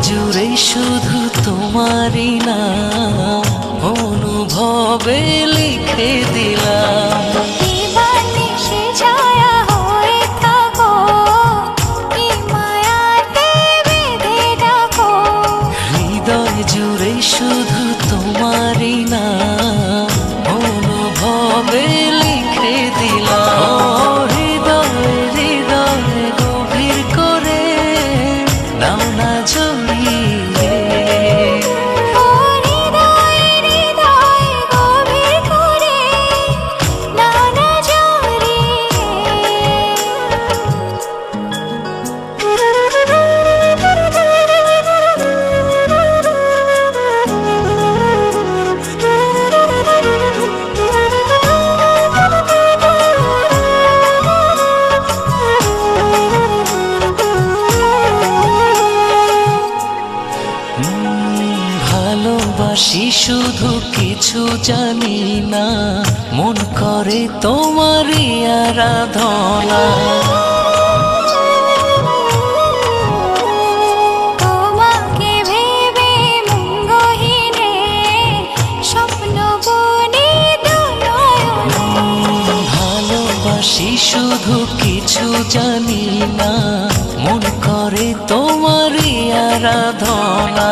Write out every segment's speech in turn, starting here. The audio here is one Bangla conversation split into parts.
জুড়ে শুধু তোমারই নাম অনুভবে লিখে দিলাম। হৃদয় জুড়ে শুধু তোমারই নাম অনুভবে লিখে দিলাম। হৃদয় হৃদয় গভীর করে নাও না জড়িয়ে। ভালোবাসি শুধু কিছু জানি না, মন করে তোমারই আরাধনা। তোমাকে ভেবে মন গহীনে স্বপ্ন বুনি দুনয়নে। ভালোবাসি শুধু কিছু জানি না, মন করে তোমারই আরাধনা।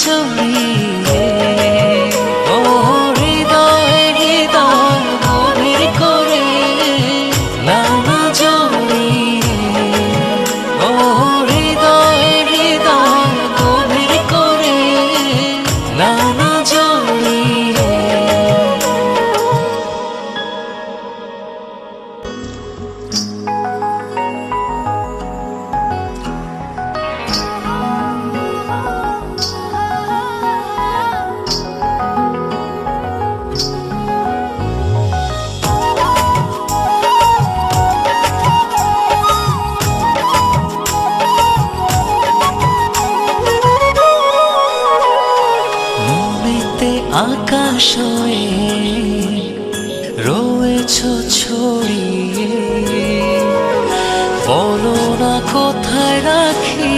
জড়িয়ে ও হৃদয় হৃদয় গভীর করে নাও না জড়িয়ে। ও হৃদয় হৃদয় গভীর করে নাও না জড়িয়ে। আকাশ হয়ে রয়েছ ছড়িয়ে, বলো না কোথায় রাখি